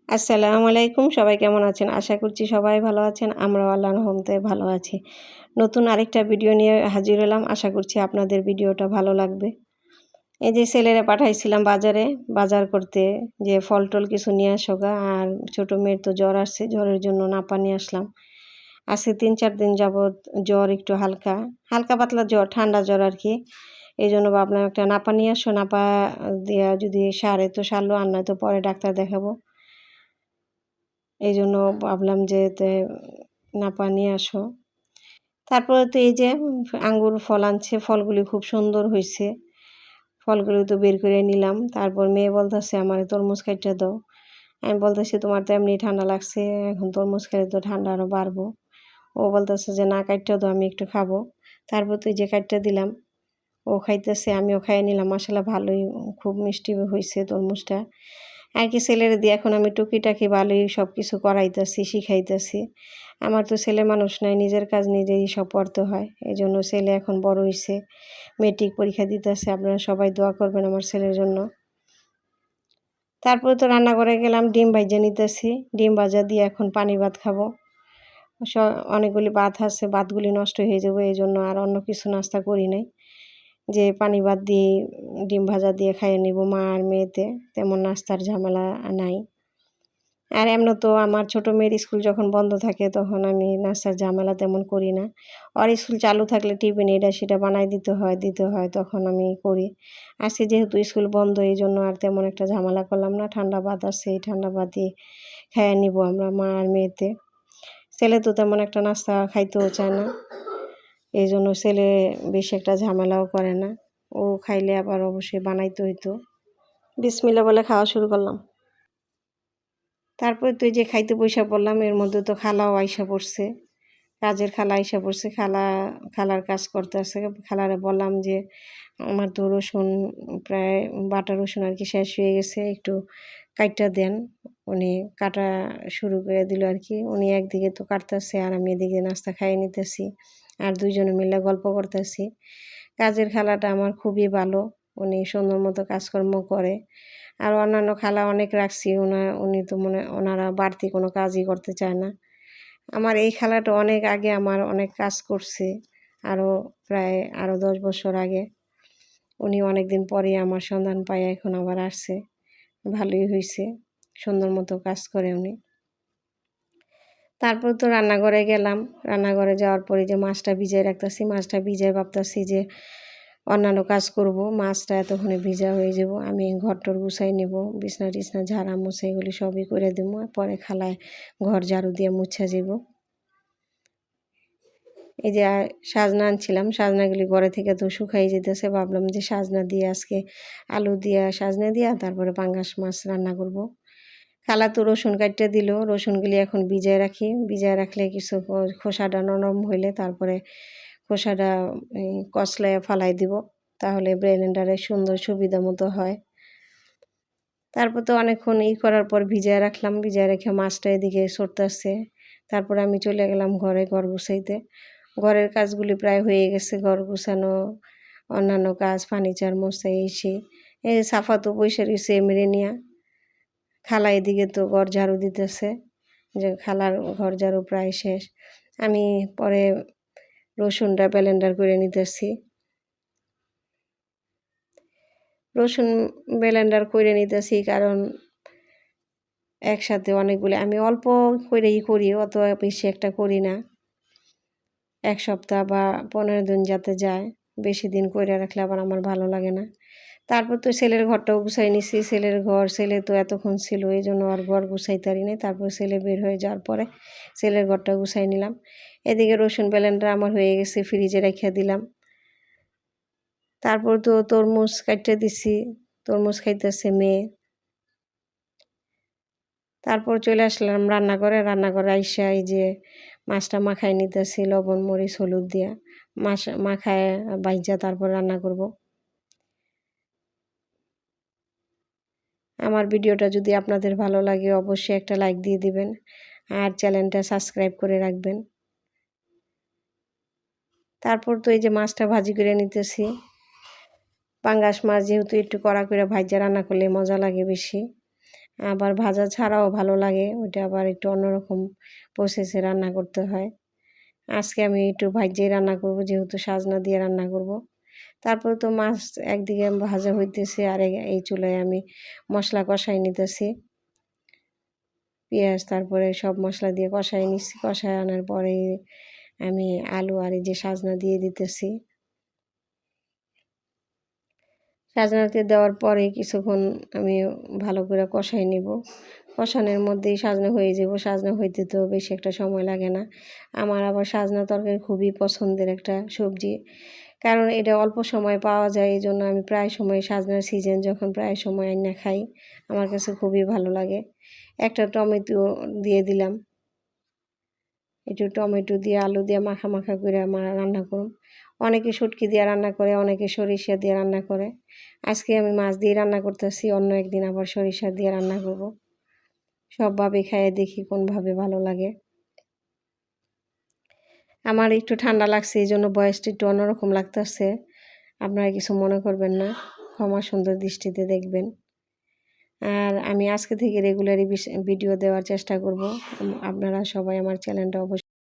আসসালামু আলাইকুম। সবাই কেমন আছেন? আশা করছি সবাই ভালো আছেন। আমরাও আল্লাহর রহমতে ভালো আছি। নতুন আরেকটা ভিডিও নিয়ে হাজির হলাম। আশা করছি আপনাদের ভিডিওটা ভালো লাগবে। এই যে ছেলেরে পাঠাইছিলাম বাজারে, বাজার করতে যে ফল-টল কিছু নিয়ে আসো গা। আর ছোট মেয়ের তো জ্বর আসছে, জ্বরের জন্য নাপা নিয়ে আসলাম। আজকে ৩-৪ দিন যাবৎ জ্বর একটু হালকা, হালকা পাতলা জ্বর, ঠান্ডা জ্বর আরকি। এইজন্য ভাবলাম একটা নাপা নিয়ে আসো, নাপা দিয়া যদি সারে তো সারলো, আর নয়তো পরে ডাক্তার দেখাবো। এইজন্য ভাবলাম যে নাপা নিয়ে আসো। তারপরে তো এই যে আঙ্গুর ফল আনছে, ফলগুলি খুব সুন্দর হইছে। ফলগুলো তো বের করে নিলাম। তারপর মেয়ে বলতেছে আমারে তরমুজ কাইটটা দাও। আমি বলতেছি তোমার তো এমনি ঠান্ডা লাগছে, এখন তরমুজ খাইলে তো ঠান্ডা আরো বাড়বো। ও বলতেছে যে না কাইটটা দাও, আমি একটু খাবো। তারপর তো এই যে কাইটটা দিলাম। ও খাইতেছে, আমিও খাইয়ে নিলাম। মাশাআল্লাহ ভালোই, খুব মিষ্টি হইছে তরমুজটা। আর কি ছেলেরে দিয়ে এখন আমি টুকিটাকি ভালোই সব কিছু করাইতেছি, শিখাইতেছি। আমার তো ছেলে মানুষ নাই, নিজের কাজ নিজেই সব করতে হয়। এজন্য ছেলে এখন বড় হইছে, মেট্রিক পরীক্ষা দিতেছে। আপনারা সবাই দোয়া করবেন আমার ছেলের জন্য। তারপরে তো রান্নাঘরে গেলাম, ডিম ভাইজা নিতেছি। ডিম ভাজা দিয়ে এখন পানি ভাত খাবো। অনেকগুলি ভাত আছে, ভাতগুলি নষ্ট হয়ে যাবে, এজন্য আর অন্য কিছু নাস্তা করি নাই। যে পানি ভাত দিয়ে ডিম ভাজা দিয়ে খাইয়ে নিব মা আর মেয়েতে, তেমন নাস্তার ঝামেলা নাই। আর এমনি তো আমার ছোট মেয়ের স্কুল যখন বন্ধ থাকে তখন আমি নাস্তার ঝামেলা তেমন করি না। ওর স্কুল চালু থাকলে টিফিন এটা সেটা বানাই দিতে হয় তখন আমি করি। আজকে যেহেতু স্কুল বন্ধ এইজন্য আর তেমন একটা ঝামেলা করলাম না। ঠান্ডা ভাত আছে, এই ঠান্ডা ভাত দিয়ে খাইয়ে নিব আমরা মা আর মেয়েতে। ছেলে তো তেমন একটা নাস্তা খাইতেও চায় না, এইজন্য ছেলে বেশি একটা ঝামেলাও করে না। ও খাইলে আবার অবশ্যই বানাইতে হইতো। বিসমিল্লাহ বলে খাওয়া শুরু করলাম। তারপরে তো এই যে খাইতে বইসা পড়লাম, এর মধ্যে তো খালাও আইসা পড়ছে। কাজের খালা আইসা পড়ছে। খালার কাজ করতেছে। খালারে বললাম যে আমার তো রসুন প্রায় বাটা রসুন আর কি শেষ হয়ে গেছে, একটু কাইটটা দেন। উনি কাটা শুরু করে দিল আর কি। উনি একদিকে তো কাটতেছে আর আমি এদিকে নাস্তা খাইয়ে নিতেছি, আর দুইজনে মিলে গল্প করতেছি। কাজের খালাটা আমার খুবই ভালো, উনি সুন্দর মতো কাজকর্ম করে। আর অন্যান্য খালা অনেক রাখছি, উনি তো ওনারা বাড়তি কোনো কাজই করতে চায় না। আমার এই খালাটা অনেক আগে আমার অনেক কাজ করছে, আরও প্রায় 10 বছর আগে। উনি অনেক দিন পরে আমার সন্ধান পায় এখন আবার আসছে, ভালোই হয়েছে, সুন্দর মতো কাজ করে উনি। তারপর তো রান্নাঘরে গেলাম। রান্নাঘরে যাওয়ার পরে যে মাছটা ভিজাই রাখতেছি, মাছটা ভিজাই ভাবতেছি যে অন্যান্য কাজ করব। মাছটা এতক্ষণে ভিজা হয়ে যাব, আমি ঘর-টর গুছাই নেব, বিছনা টিছনা ঝাড়া মোছা এগুলি সবই করে দেবো। পরে খালায় ঘর ঝাড়ু দিয়ে মুছা যাব। এই যে সাজনা আনছিলাম, সাজনাগুলি ঘরে থেকে তো শুকাই যেতেছে। ভাবলাম যে সাজনা দিয়ে আজকে আলু দিয়া সাজনা দিয়া তারপরে পাঙ্গাস মাছ রান্না করব। খালা তো রসুন কাটতে দিল, রসুনগুলি এখন ভিজায় রাখি। ভিজায় রাখলে কিছু খোসাটা নরম হইলে তারপরে খোসাটা কচলায় ফালাই দিব, তাহলে ব্লেন্ডারে সুন্দর সুবিধা মতো হয়। তারপর তো অনেকক্ষণ করার পর ভিজায় রাখলাম। ভিজায় রেখে মাছটা এদিকে সরতেছে। তারপরে আমি চলে গেলাম ঘরে, ঘর গুছাইতে। ঘরের কাজগুলি প্রায় হয়ে গেছে, ঘর গুছানো, অন্যান্য কাজ, ফার্নিচার মোছা এই সেই। এই সাফা তো বইসা রয়েছে এমরে নিয়া। খালা এদিকে তো ঘর ঝাড়ু দিতেছে, যে খালার ঘর ঝাড়ু প্রায় শেষ। আমি পরে রসুনটা ব্লেন্ডার করে নিতেছি। রসুন ব্লেন্ডার করে নিতেছি কারণ একসাথে অনেকগুলো, আমি অল্প করেই করি, অত বেশি একটা করি না। 1 সপ্তাহ বা 15 দিন যাতে যায়, বেশি দিন করে রাখলে আবার আমার ভালো লাগে না। তারপর তো ছেলের ঘরটাও গুছাই নিছি। ছেলে তো এতক্ষণ ছিল, এই জন্য আর ঘর গুছাইতে পারি নাই। তারপর ছেলে বের হয়ে যাওয়ার পরে ছেলের ঘরটা গুছাই নিলাম। এদিকে রসুন ব্লেন্ডার আমার হয়ে গেছে, ফ্রিজে রেখে দিলাম। তারপর তো তরমুজ কাটতে দিছি, তরমুজ খাইতেছে মেয়ে। তারপর চলে আসলাম রান্নাঘরে আইসা এই যে মাছটা মাখায় নিতেছি লবণ মরিচ হলুদ দিয়া। মাছ মাখায় ভাইজা তারপর রান্না করব। আমার ভিডিওটা যদি আপনাদের ভালো লাগে অবশ্যই একটা লাইক দিয়ে দিবেন, আর চ্যানেলটা সাবস্ক্রাইব করে রাখবেন। তারপর তো এই যে মাছটা ভাজি করে নিতেছি। পাঙ্গাস মাছ যেহেতু একটু কড়া করে ভাইজা রান্না করলে মজা লাগে বেশি। আবার ভাজা ছাড়াও ভালো লাগে, ওইটা আবার একটু অন্যরকম প্রসেসে রান্না করতে হয়। আজকে আমি একটু ভাজ্যেই রান্না করব, যেহেতু সাজনা দিয়ে রান্না করব। তারপর তো মাছ একদিকে ভাজা হইতেছে, আর এই চুলায় আমি মশলা কষাই নিতেছি। পেঁয়াজ তারপরে সব মশলা দিয়ে কষাই নিচ্ছি। কষায় আনার পরে আমি আলু আর এই যে সাজনা দিয়ে দিতেছি। সাজনাতে দেওয়ার পরে কিছুক্ষণ আমি ভালো করে কষাই নিব। কষানোর মধ্যেই সাজনা হয়ে যাব। সাজনা হইতে তো বেশি একটা সময় লাগে না। আমার আবার সাজনা তরকারি খুবই পছন্দের একটা সবজি, কারণ এটা অল্প সময় পাওয়া যায়। এই জন্য আমি প্রায় সময় সাজনার সিজন যখন প্রায় সময় আইনা খাই, আমার কাছে খুবই ভালো লাগে। একটা টমেটো দিয়ে দিলাম, একটু টমেটো দিয়ে আলু দিয়ে মাখা মাখা করে আমার রান্না করুন। অনেকে শুটকি দিয়ে রান্না করে, অনেকে সরিষা দিয়ে রান্না করে। আজকে আমি মাছ দিয়ে রান্না করতেছি, অন্য একদিন আবার সরিষা দিয়ে রান্না করব। সবভাবে খাইয়ে দেখি কোনভাবে ভালো লাগে। আমার একটু ঠান্ডা লাগছে, এই জন্য বয়সটা একটু অন্যরকম লাগতেছে। আপনারা কিছু মনে করবেন না, ক্ষমা সুন্দর দৃষ্টিতে দেখবেন। আর আমি আজকে থেকে রেগুলারই ভিডিও দেওয়ার চেষ্টা করব। আপনারা সবাই আমার চ্যানেলটা অবশ্যই